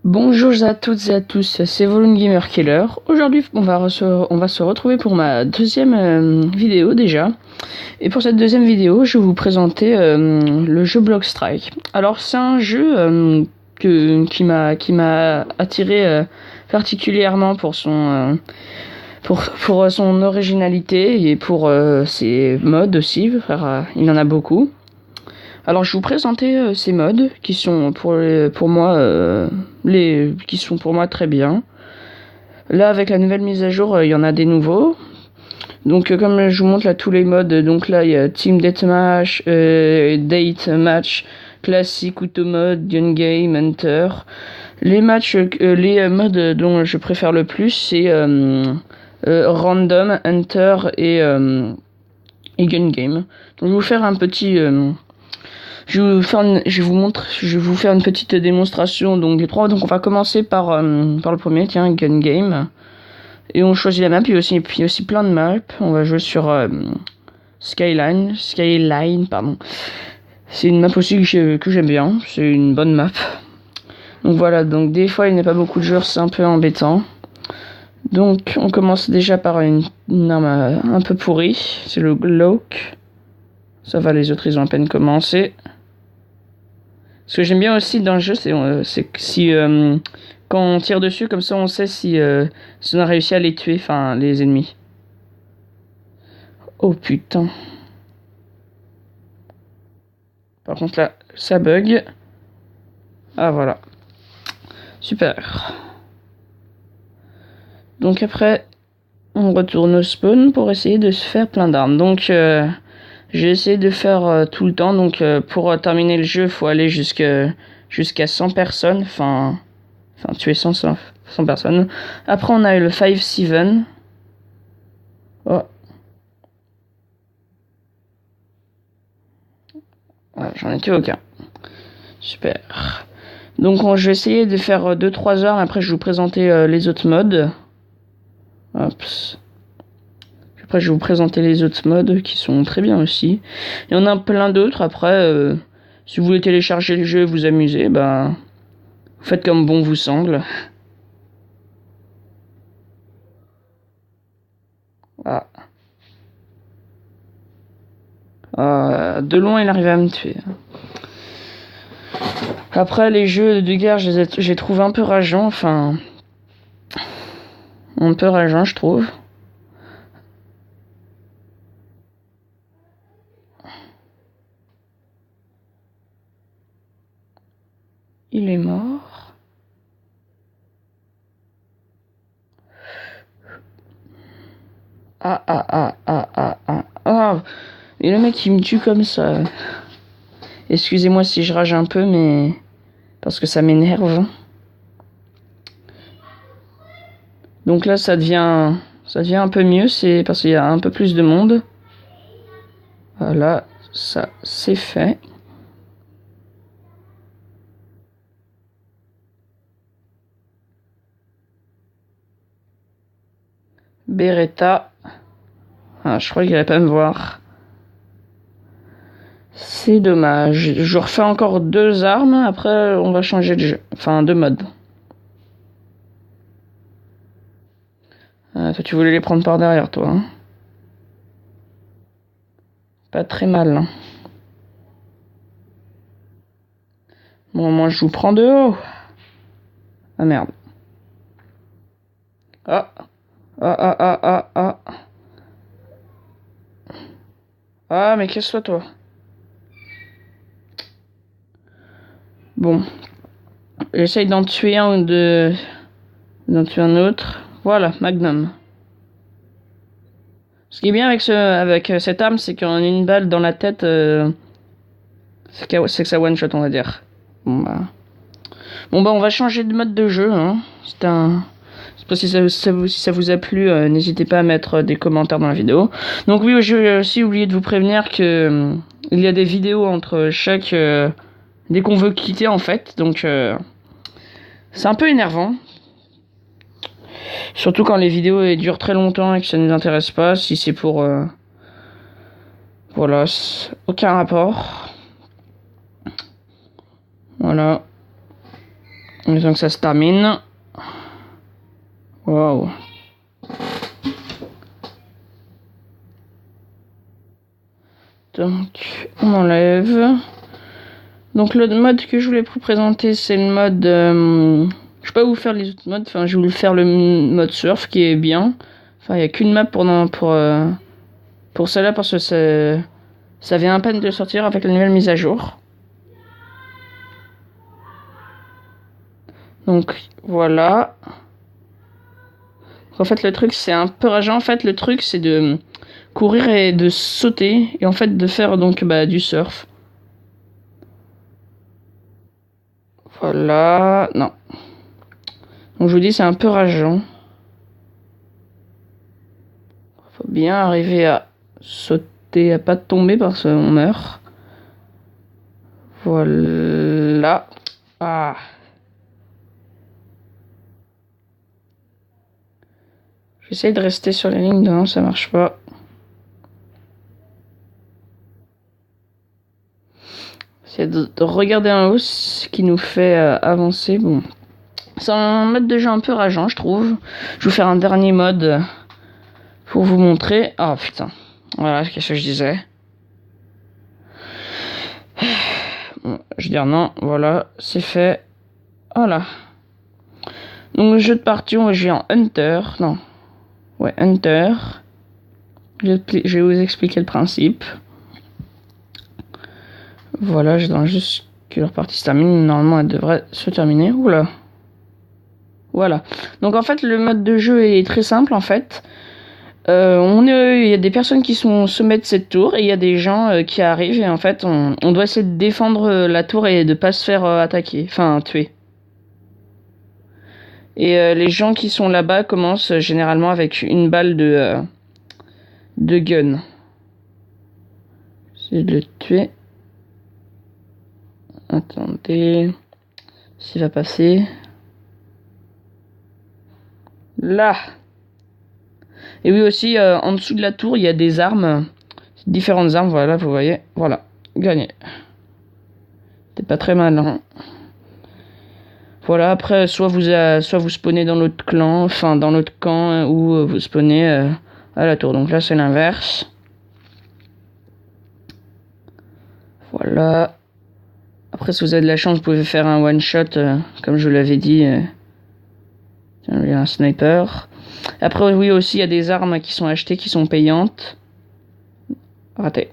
Bonjour à toutes et à tous, c'est Volume Gamer Killer. Aujourd'hui, on va se retrouver pour ma deuxième vidéo déjà. Et pour cette deuxième vidéo, je vais vous présenter le jeu Block Strike. Alors, c'est un jeu qui m'a attiré particulièrement pour son originalité et pour ses modes aussi. Il en a beaucoup. Alors je vais vous présenter ces modes qui sont pour moi qui sont pour moi très bien. Là avec la nouvelle mise à jour, il y en a des nouveaux. Donc comme je vous montre là tous les modes, donc là il y a Team Deathmatch, Date Match, Classic, Auto Mode, Gun Game, Hunter. Les modes dont je préfère le plus c'est Random, Hunter et Gun Game. Donc je vais vous faire un petit je vais vous faire une petite démonstration donc des trois. Donc on va commencer par le premier, tiens, Gun Game. Et on choisit la map, puis aussi plein de maps. On va jouer sur Skyline, pardon. C'est une map aussi que j'aime bien, c'est une bonne map. Donc voilà, donc des fois il n'y a pas beaucoup de joueurs, c'est un peu embêtant. Donc on commence déjà par une arme un peu pourrie, c'est le Glock. Ça va, les autres ils ont à peine commencé. Ce que j'aime bien aussi dans le jeu, c'est que si quand on tire dessus, comme ça on sait si on a réussi à les tuer, enfin les ennemis. Oh putain. Par contre là, ça bug. Ah voilà. Super. Donc après, on retourne au spawn pour essayer de se faire plein d'armes. Donc j'ai essayé de faire tout le temps. Donc pour terminer le jeu, il faut aller jusqu'à 100 personnes. Enfin tuer 100 personnes. Après on a eu le 5-7. Oh. Ouais, j'en ai tué aucun. Super. Donc je vais essayer de faire 2-3 heures. Après je vais vous présenter les autres modes. Hop. Après je vais vous présenter les autres modes qui sont très bien aussi. Il y en a plein d'autres. Après, si vous voulez télécharger le jeu et vous amuser, bah faites comme bon vous semble. Ah. De loin il arrive à me tuer. Après les jeux de guerre, j'ai trouvé un peu rageant. Enfin, un peu rageant je trouve. Il est mort. Ah. Et le mec il me tue comme ça. Excusez-moi si je rage un peu, mais parce que ça m'énerve. Donc là ça devient un peu mieux, c'est parce qu'il y a un peu plus de monde. Voilà, ça c'est fait. Beretta. Ah, je crois qu'il allait pas me voir. C'est dommage. Je refais encore 2 armes, après on va changer de jeu. Enfin, de mode. Toi, tu voulais les prendre par derrière, toi. Hein. Pas très mal. Hein. Bon, moi, je vous prends de haut. Ah, merde. Ah. Ah. Ah, mais casse-toi, toi. Bon. J'essaye d'en tuer un ou d'en tuer un autre. Voilà, Magnum. Ce qui est bien avec cette arme, c'est qu'en une balle dans la tête, c'est que ça one shot, on va dire. Bon bah on va changer de mode de jeu. Hein. Je sais pas si ça vous a plu, n'hésitez pas à mettre des commentaires dans la vidéo. Donc oui, j'ai aussi oublié de vous prévenir que il y a des vidéos entre chaque dès qu'on veut quitter en fait. Donc c'est un peu énervant. Surtout quand les vidéos durent très longtemps et que ça ne nous intéresse pas. Si c'est pour voilà, aucun rapport. Voilà. Donc ça se termine. Waouh. Donc on enlève. Donc le mode que je voulais vous présenter, c'est le mode... je vais pas vous faire les autres modes, enfin je vais vous faire le mode surf qui est bien. Enfin il n'y a qu'une map pour celle-là parce que ça vient à peine de sortir avec la nouvelle mise à jour. Donc voilà. En fait le truc c'est un peu rageant. En fait le truc c'est de courir et de sauter et en fait de faire donc du surf. Voilà, non. Donc je vous dis, c'est un peu rageant. Faut bien arriver à sauter, à pas tomber parce qu'on meurt. Voilà. Ah. J'essaie de rester sur la ligne, non, ça marche pas. C'est de regarder en haut ce qui nous fait avancer. Bon. C'est un mode de jeu un peu rageant, je trouve. Je vais vous faire un dernier mode pour vous montrer. Oh putain. Voilà, qu'est-ce que je disais. Bon, je veux dire non, voilà, c'est fait. Voilà. Donc le jeu de partie, on va jouer en Hunter. Non. Ouais, Hunter. Je vais vous expliquer le principe. Voilà, j'attends juste que leur partie se termine. Normalement, elle devrait se terminer. Oula. Voilà. Donc en fait, le mode de jeu est très simple en fait. Il y a des personnes qui sont au sommet de cette tour et il y a des gens qui arrivent et en fait, on doit essayer de défendre la tour et de pas se faire attaquer, enfin tuer. Et les gens qui sont là-bas commencent généralement avec une balle de gun. J'essaie de le tuer. Attendez. S'il va passer. Là. Et oui aussi, en dessous de la tour, il y a des armes. Différentes armes, voilà, vous voyez. Voilà, gagné. C'est pas très mal, hein. Voilà, après, soit vous spawnez dans l'autre clan, enfin dans l'autre camp, ou vous spawnez à la tour. Donc là, c'est l'inverse. Voilà. Après, si vous avez de la chance, vous pouvez faire un one-shot, comme je vous l'avais dit. Tiens, il y a un sniper. Après, oui, aussi, il y a des armes qui sont achetées, qui sont payantes. Raté.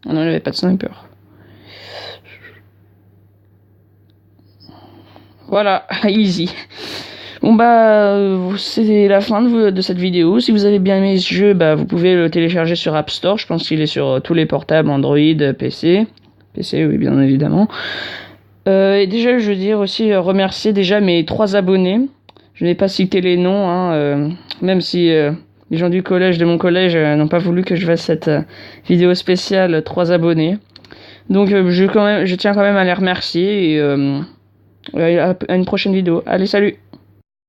Ah non, il n'y avait pas de sniper. Voilà, easy. Bon c'est la fin de cette vidéo. Si vous avez bien aimé ce jeu, vous pouvez le télécharger sur App Store. Je pense qu'il est sur tous les portables, Android, PC. PC, oui, bien évidemment. Et déjà, je veux dire aussi remercier déjà mes 3 abonnés. Je n'ai pas cité les noms, hein, même si les gens de mon collège, n'ont pas voulu que je fasse cette vidéo spéciale 3 abonnés. Donc je tiens quand même à les remercier et à une prochaine vidéo. Allez, salut!